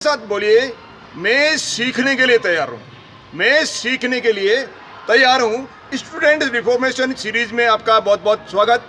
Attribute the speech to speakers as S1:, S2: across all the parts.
S1: साथ बोलिए, मैं सीखने के लिए तैयार हूँ। मैं सीखने के लिए तैयार हूँ। स्टूडेंट रिफॉर्मेशन सीरीज में आपका बहुत बहुत स्वागत।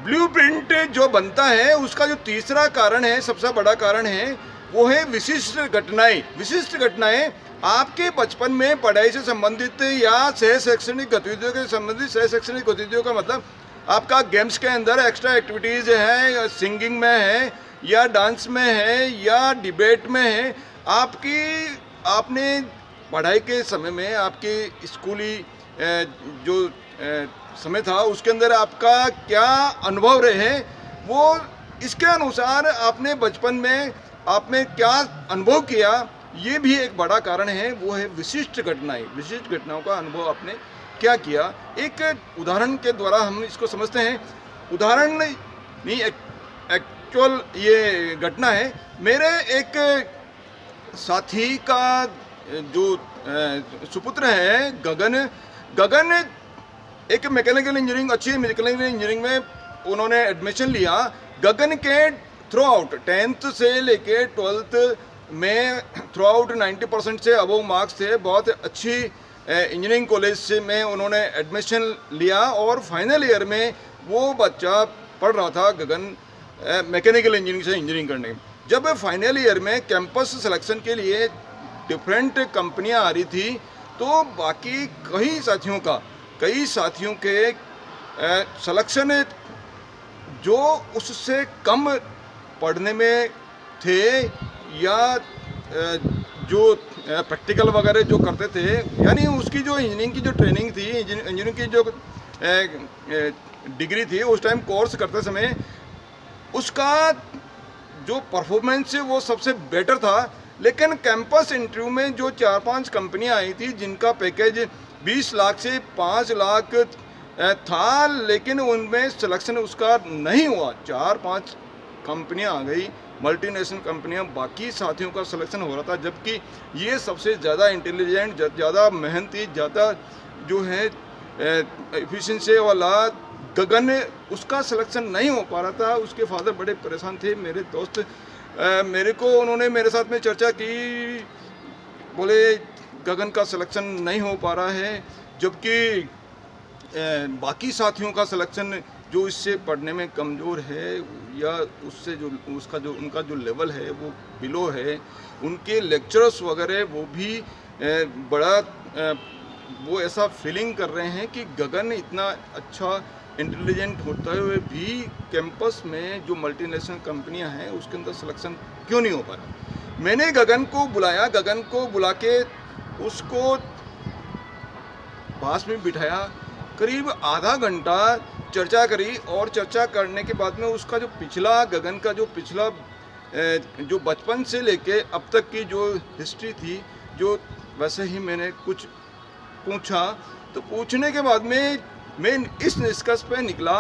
S1: ब्लूप्रिंट जो बनता है उसका जो तीसरा कारण है, सबसे बड़ा कारण है, वो है विशिष्ट घटनाएं। विशिष्ट घटनाएं आपके बचपन में पढ़ाई से संबंधित या सह शैक्षणिक गतिविधियों के संबंधित। सह शैक्षणिक गतिविधियों का मतलब आपका गेम्स के अंदर एक्स्ट्रा एक्टिविटीज़ है, या सिंगिंग में है, या डांस में है, या डिबेट में है। आपने पढ़ाई के समय में आपके स्कूली जो समय था उसके अंदर आपका क्या अनुभव रहे, वो इसके अनुसार आपने बचपन में आपने क्या अनुभव किया, ये भी एक बड़ा कारण है। वो है विशिष्ट घटनाएं। विशिष्ट घटनाओं का अनुभव आपने क्या किया, एक उदाहरण के द्वारा हम इसको समझते हैं। उदाहरण नहीं, एक्चुअल ये घटना है। मेरे एक साथी का जो सुपुत्र है गगन। गगन एक मैकेनिकल इंजीनियरिंग, अच्छी मैकेनिकल इंजीनियरिंग में उन्होंने एडमिशन लिया। गगन के थ्रू आउट 10th से लेके 12th में थ्रू आउट 90% से अबव मार्क्स थे। बहुत अच्छी इंजीनियरिंग कॉलेज से में उन्होंने एडमिशन लिया और फाइनल ईयर में वो बच्चा पढ़ रहा था गगन मैकेनिकल इंजीनियरिंग से इंजीनियरिंग करने। जब फाइनल ईयर में कैंपस सिलेक्शन के लिए डिफरेंट कंपनियां आ रही थी, तो बाकी कई साथियों के सिलेक्शन जो उससे कम पढ़ने में थे, या जो प्रैक्टिकल वगैरह जो करते थे, यानी उसकी जो इंजीनियरिंग की जो ट्रेनिंग थी, इंजीनियरिंग की जो डिग्री थी, उस टाइम कोर्स करते समय उसका जो परफॉर्मेंस है वो सबसे बेटर था। लेकिन कैंपस इंटरव्यू में जो 4-5 कंपनियां आई थी जिनका पैकेज 20 लाख से 5 लाख था, लेकिन उनमें सिलेक्शन उसका नहीं हुआ। 4-5 कंपनियां आ गई, मल्टीनेशनल कंपनियां, बाकी साथियों का सिलेक्शन हो रहा था, जबकि ये सबसे ज़्यादा इंटेलिजेंट, ज़्यादा मेहनती, ज़्यादा जो है एफिशिएंसी वाला गगन, उसका सिलेक्शन नहीं हो पा रहा था। उसके फादर बड़े परेशान थे। मेरे दोस्त उन्होंने मेरे साथ में चर्चा की, बोले गगन का सिलेक्शन नहीं हो पा रहा है, जबकि बाकी साथियों का सिलेक्शन जो इससे पढ़ने में कमज़ोर है, या उससे जो उनका जो लेवल है वो बिलो है। उनके लेक्चरर्स वगैरह वो भी बड़ा वो ऐसा फीलिंग कर रहे हैं कि गगन इतना अच्छा इंटेलिजेंट होते हुए भी कैंपस में जो मल्टीनेशनल कंपनियां हैं उसके अंदर सिलेक्शन क्यों नहीं हो पा रहा। मैंने गगन को बुलाया। गगन को बुला के उसको पास में बिठाया, करीब आधा घंटा चर्चा करी, और चर्चा करने के बाद में उसका जो गगन का जो पिछला जो बचपन से लेके अब तक की जो हिस्ट्री थी, जो वैसे ही मैंने कुछ पूछा। तो पूछने के बाद में मैं इस निष्कर्ष पे निकला,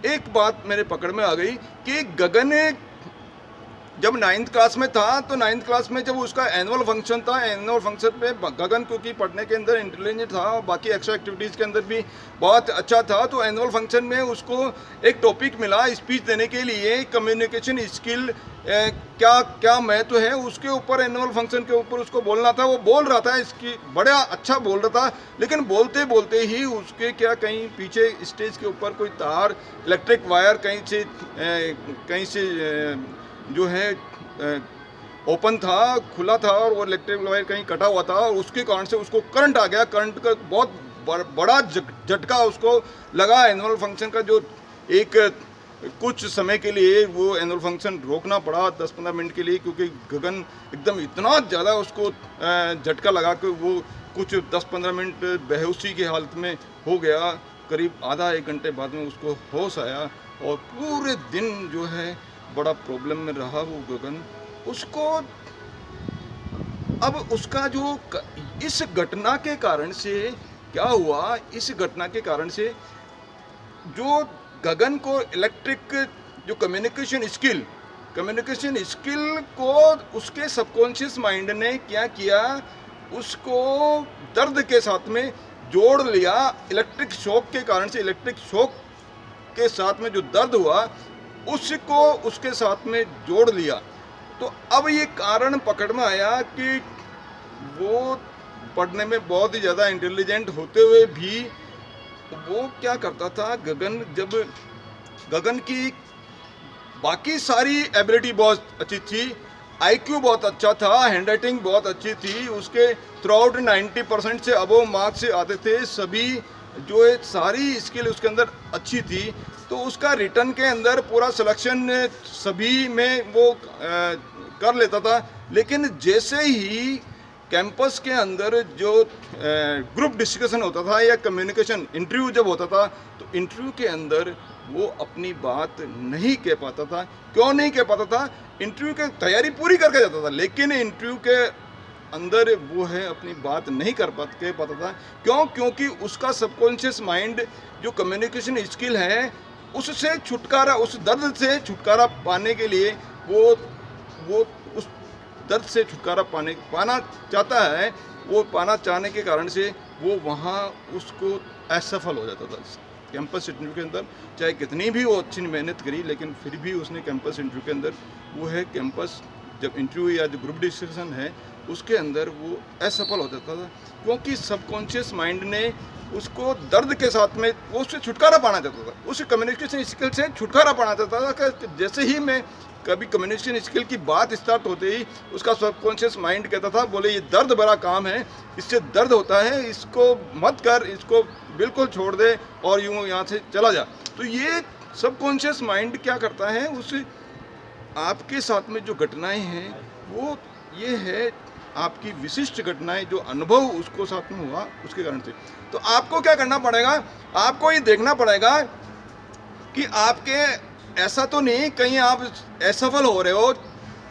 S1: एक बात मेरे पकड़ में आ गई कि गगन जब 9th क्लास में था, तो 9th क्लास में जब उसका एनुअल फंक्शन था, एनुअल फंक्शन पे गगन क्योंकि पढ़ने के अंदर इंटेलिजेंट था और बाकी एक्स्ट्रा एक्टिविटीज़ के अंदर भी बहुत अच्छा था, तो एनुअल फंक्शन में उसको एक टॉपिक मिला स्पीच देने के लिए, कम्युनिकेशन स्किल क्या क्या महत्व है, उसके ऊपर एनुअल फंक्शन के ऊपर उसको बोलना था। वो बोल रहा था, इसकी बड़ा अच्छा बोल रहा था, लेकिन बोलते बोलते ही उसके कहीं पीछे स्टेज के ऊपर कोई तार, इलेक्ट्रिक वायर कहीं से जो है ओपन था, खुला था, और वो इलेक्ट्रिक वायर कहीं कटा हुआ था, और उसके कारण से उसको करंट आ गया। करंट का बहुत बड़ा झटका उसको लगा। एनुअल फंक्शन का जो एक कुछ समय के लिए वो एनुअल फंक्शन रोकना पड़ा 10-15 मिनट के लिए, क्योंकि गगन एकदम इतना ज़्यादा उसको झटका लगा कि वो कुछ 10-15 मिनट बेहोशी की हालत में हो गया। करीब आधा एक घंटे बाद में उसको होश आया, और पूरे दिन जो है बड़ा प्रॉब्लम में रहा वो गगन। उसको अब उसका जो इस घटना के कारण से क्या हुआ, इस घटना के कारण से जो गगन को इलेक्ट्रिक जो कम्युनिकेशन स्किल को उसके सबकॉन्शियस माइंड ने क्या किया, उसको दर्द के साथ में जोड़ लिया। इलेक्ट्रिक शॉक के कारण से, इलेक्ट्रिक शॉक के साथ में जो दर्द हुआ उसको उसके साथ में जोड़ लिया। तो अब ये कारण पकड़ में आया कि वो पढ़ने में बहुत ही ज़्यादा इंटेलिजेंट होते हुए भी वो क्या करता था, गगन की बाकी सारी एबिलिटी बहुत अच्छी थी, आईक्यू बहुत अच्छा था, हैंडराइटिंग बहुत अच्छी थी, उसके थ्रू आउट 90% से अबव मार्क्स आते थे, सभी जो है सारी स्किल उसके अंदर अच्छी थी। तो उसका रिटर्न के अंदर पूरा सिलेक्शन सभी में वो कर लेता था। लेकिन जैसे ही कैंपस के अंदर जो ग्रुप डिस्कशन होता था या कम्युनिकेशन इंटरव्यू जब होता था, तो इंटरव्यू के अंदर वो अपनी बात नहीं कह पाता था। क्यों नहीं कह पाता था? इंटरव्यू की तैयारी पूरी करके जाता था, लेकिन इंटरव्यू के अंदर वो है अपनी बात नहीं कह पाता था। क्यों? क्योंकि उसका सबकॉन्शियस माइंड जो कम्युनिकेशन स्किल है उससे छुटकारा, उस दर्द से छुटकारा पाने के लिए वो उस दर्द से छुटकारा पाना चाहता है। वो पाना चाहने के कारण से वो वहाँ उसको असफल हो जाता था कैंपस इंटरव्यू के अंदर। चाहे कितनी भी वो अच्छी मेहनत करी, लेकिन फिर भी उसने कैंपस इंटरव्यू के अंदर वो है कैंपस जब इंटरव्यू या जो ग्रुप डिस्कशन है उसके अंदर वो असफल हो जाता था। क्योंकि सबकॉन्शियस माइंड ने उसको दर्द के साथ में वो उससे छुटकारा पाना चाहता था, उस कम्युनिकेशन स्किल से छुटकारा पाना चाहता था। कि जैसे ही मैं कभी कम्युनिकेशन स्किल की बात स्टार्ट होते ही उसका सबकॉन्शियस माइंड कहता था, बोले ये दर्द भरा काम है, इससे दर्द होता है, इसको मत कर, इसको बिल्कुल छोड़ दे और यूँ यहाँ से चला जा। तो ये सबकॉन्शियस माइंड क्या करता है, उस आपके साथ में जो घटनाएं हैं वो ये है आपकी विशिष्ट घटनाएं, जो अनुभव उसको साथ में हुआ उसके कारण से। तो आपको क्या करना पड़ेगा, आपको ये देखना पड़ेगा कि आपके ऐसा तो नहीं कहीं आप असफल हो रहे हो,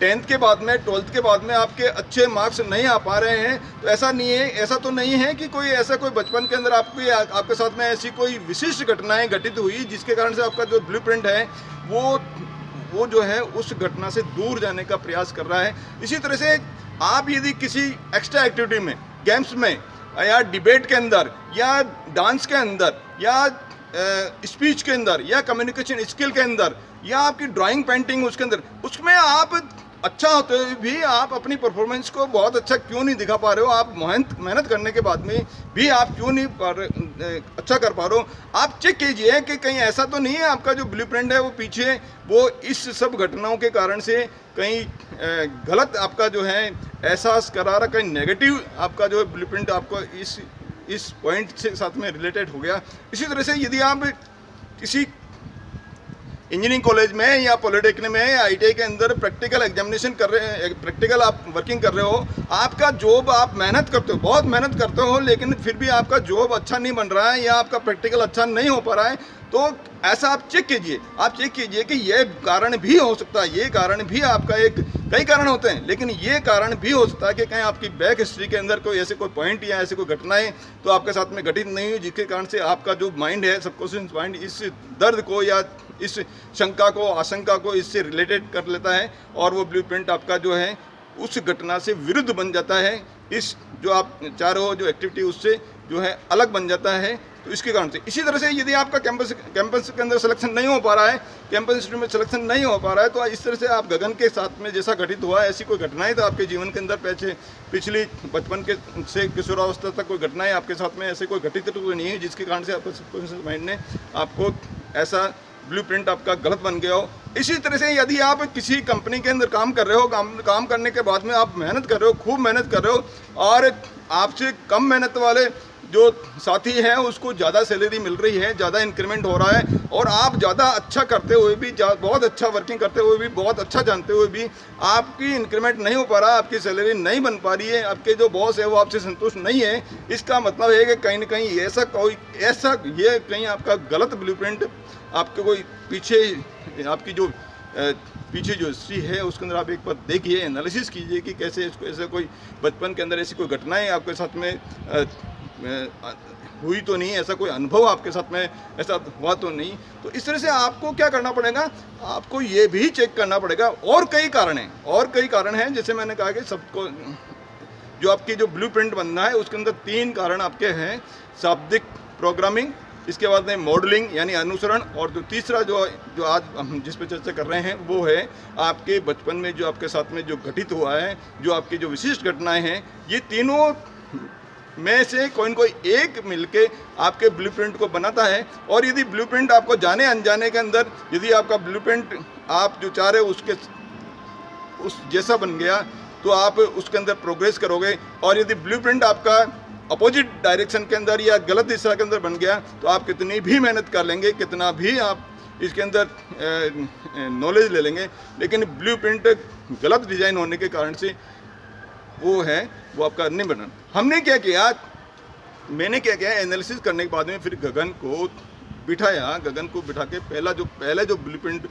S1: 10th के बाद में 12th के बाद में आपके अच्छे मार्क्स नहीं आ पा रहे हैं। तो ऐसा नहीं है, ऐसा तो नहीं है कि कोई बचपन के अंदर आपके साथ में ऐसी कोई विशिष्ट घटनाएं घटित हुई जिसके कारण से आपका जो ब्लूप्रिंट है वो जो है उस घटना से दूर जाने का प्रयास कर रहा है। इसी तरह से आप यदि किसी एक्स्ट्रा एक्टिविटी में, गेम्स में या डिबेट के अंदर या डांस के अंदर या स्पीच के अंदर या कम्युनिकेशन स्किल के अंदर या आपकी ड्राइंग पेंटिंग उसके अंदर, उसमें आप अच्छा होते हुए भी आप अपनी परफॉर्मेंस को बहुत अच्छा क्यों नहीं दिखा पा रहे हो, आप मेहनत करने के बाद में भी आप क्यों नहीं अच्छा कर पा रहे हो। आप चेक कीजिए कि कहीं ऐसा तो नहीं है आपका जो ब्लूप्रिंट है वो पीछे वो इस सब घटनाओं के कारण से कहीं गलत आपका जो है एहसास करा रहा, कहीं नेगेटिव आपका जो है ब्लूप्रिंट आपको इस पॉइंट से साथ में रिलेटेड हो गया। इसी तरह से यदि आप किसी इंजीनियरिंग कॉलेज में या पॉलिटेक्निक में या आईटीआई के अंदर प्रैक्टिकल एग्जामिनेशन कर रहे हैं, प्रैक्टिकल आप वर्किंग कर रहे हो, आपका जॉब आप मेहनत करते हो, बहुत मेहनत करते हो, लेकिन फिर भी आपका जॉब अच्छा नहीं बन रहा है या आपका प्रैक्टिकल अच्छा नहीं हो पा रहा है, तो ऐसा आप चेक कीजिए कि ये कारण भी हो सकता है, ये कारण भी आपका कई कारण होते हैं, लेकिन ये कारण भी हो सकता है कि कहीं आपकी बैक हिस्ट्री के अंदर कोई ऐसे कोई पॉइंट या ऐसे कोई घटनाएं तो आपके साथ में घटित नहीं हुई जिसके कारण से आपका जो माइंड है, सबकॉन्शियस माइंड इस दर्द को या इस शंका को, आशंका को इससे रिलेटेड कर लेता है और वो ब्लूप्रिंट आपका जो है उस घटना से विरुद्ध बन जाता है। इस जो आप चाह रहे हो जो एक्टिविटी उससे जो है अलग बन जाता है, तो इसके कारण से। इसी तरह से यदि आपका कैंपस के अंदर सिलेक्शन नहीं हो पा रहा है, कैंपस इंस्टीट्यूट में सिलेक्शन नहीं हो पा रहा है, तो इस तरह से आप गगन के साथ में जैसा घटित हुआ ऐसी कोई घटनाएं तो आपके जीवन के अंदर पिछली बचपन के से किशोरावस्था तक कोई घटनाएं आपके साथ में ऐसे कोई घटित तो नहीं है जिसके कारण से आपका सबकॉन्शियस माइंड ने आपको ऐसा ब्लूप्रिंट आपका गलत बन गया हो। इसी तरह से यदि आप किसी कंपनी के अंदर काम कर रहे हो, काम करने के बाद में आप मेहनत कर रहे हो, खूब मेहनत कर रहे हो और आपसे कम मेहनत वाले जो साथी हैं उसको ज़्यादा सैलरी मिल रही है, ज़्यादा इंक्रीमेंट हो रहा है और आप ज़्यादा अच्छा करते हुए भी, बहुत अच्छा वर्किंग करते हुए भी, बहुत अच्छा जानते हुए भी आपकी इंक्रीमेंट नहीं हो पा रहा, आपकी सैलरी नहीं बन पा रही है, आपके जो बॉस है वो आपसे संतुष्ट नहीं है, इसका मतलब है कि कहीं ना कहीं ऐसा ये कहीं आपका गलत ब्लूप्रिंट आपके कोई आपकी जो पीछे जो हिस्ट्री है उसके अंदर आप एक बार देखिए, एनालिसिस कीजिए कि कैसे इसको ऐसे कोई बचपन के अंदर ऐसी कोई घटनाएं आपके साथ में हुई तो नहीं, ऐसा कोई अनुभव आपके साथ में ऐसा हुआ तो नहीं। तो इस तरह से आपको क्या करना पड़ेगा, आपको ये भी चेक करना पड़ेगा। और कई कारण हैं जैसे मैंने कहा कि सबको जो आपकी जो ब्लूप्रिंट बनना है उसके अंदर 3 कारण आपके हैं, शाब्दिक प्रोग्रामिंग, इसके बाद में मॉडलिंग यानी अनुसरण, और जो तीसरा जो आज हम जिस पे चर्चा कर रहे हैं वो है आपके बचपन में जो आपके साथ में जो घटित हुआ है, जो आपकी जो विशिष्ट घटनाएं हैं, ये तीनों में से कोई न कोई एक मिलके आपके ब्लूप्रिंट को बनाता है। और यदि ब्लूप्रिंट आपको जाने अनजाने के अंदर यदि आपका ब्लूप्रिंट आप जो चाह रहे हो उस जैसा बन गया तो आप उसके अंदर प्रोग्रेस करोगे, और यदि ब्लूप्रिंट आपका अपोजिट डायरेक्शन के अंदर या गलत दिशा के अंदर बन गया तो आप कितनी भी मेहनत कर लेंगे, कितना भी आप इसके अंदर नॉलेज ले लेंगे, लेकिन ब्लूप्रिंट गलत डिजाइन होने के कारण से वो आपका नहीं बना। हमने क्या किया, मैंने क्या किया, एनालिसिस करने के बाद में फिर गगन को बिठा के पहले जो ब्लूप्रिंट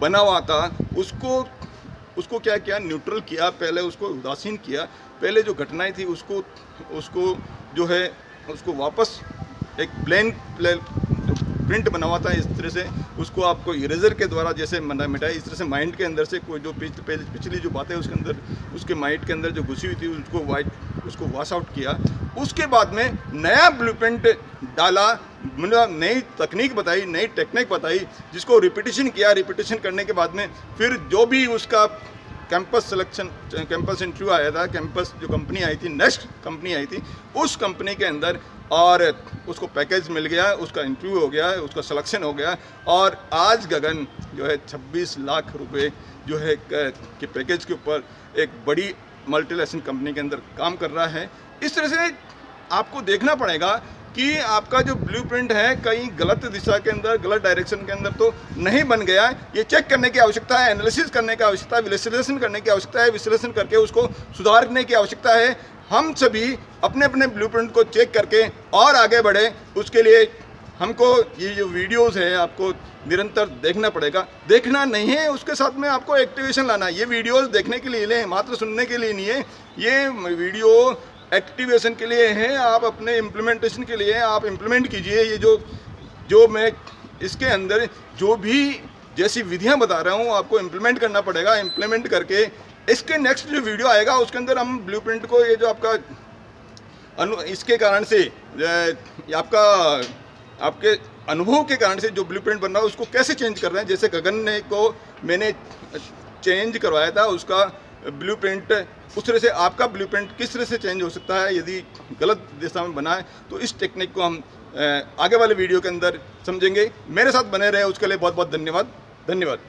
S1: बना हुआ था उसको क्या किया, न्यूट्रल किया, पहले उसको उदासीन किया, पहले जो घटनाएं थी उसको वापस एक प्लेन प्रिंट बना हुआ था, इस तरह से उसको आपको इरेजर के द्वारा जैसे मिटाया, इस तरह से माइंड के अंदर से कोई जो पिछली जो बातें उसके अंदर उसके माइंड के अंदर जो घुसी हुई थी उसको वॉश आउट किया। उसके बाद में नया ब्लूप्रिंट डाला, मतलब नई तकनीक बताई, नई टेक्निक बताई, जिसको रिपीटिशन किया। रिपीटिशन करने के बाद में फिर जो भी उसका कैंपस इंटरव्यू आया था, कैंपस जो कंपनी आई थी, नेक्स्ट कंपनी आई थी, उस कंपनी के अंदर और उसको पैकेज मिल गया, उसका इंटरव्यू हो गया, उसका सिलेक्शन हो गया, और आज गगन जो है 26 लाख रुपए जो है के पैकेज के ऊपर एक बड़ी मल्टीनेशनल कंपनी के अंदर काम कर रहा है। इस तरह से आपको देखना पड़ेगा कि आपका जो ब्लूप्रिंट है कहीं गलत दिशा के अंदर, गलत डायरेक्शन के अंदर तो नहीं बन गया है। ये चेक करने की आवश्यकता है, एनालिसिस करने की आवश्यकता है, विश्लेषण करने की आवश्यकता है, विश्लेषण करके उसको सुधारने की आवश्यकता है। हम सभी अपने अपने ब्लूप्रिंट को चेक करके और आगे बढ़े, उसके लिए हमको ये जो वीडियोस है आपको निरंतर देखना पड़ेगा। देखना नहीं है, उसके साथ में आपको एक्टिवेशन लाना है। ये वीडियोस देखने के लिए नहीं, मात्र सुनने के लिए नहीं है, ये वीडियो एक्टिवेशन के लिए है। आप अपने इम्प्लीमेंटेशन के लिए आप इम्प्लीमेंट कीजिए। ये जो मैं इसके अंदर जो भी जैसी विधियां बता रहा हूँ आपको इम्प्लीमेंट करना पड़ेगा। इम्प्लीमेंट करके इसके नेक्स्ट जो वीडियो आएगा उसके अंदर हम ब्लूप्रिंट को ये जो आपका इसके कारण से आपके अनुभव के कारण से जो ब्लूप्रिंट बन रहा है उसको कैसे चेंज कर रहे हैं। जैसे गगन को मैंने चेंज करवाया था उसका ब्लूप्रिंट, उस तरह से आपका ब्लूप्रिंट किस तरह से चेंज हो सकता है यदि गलत दिशा में बना है। तो इस टेक्निक को हम आगे वाले वीडियो के अंदर समझेंगे। मेरे साथ बने रहे उसके लिए बहुत बहुत धन्यवाद।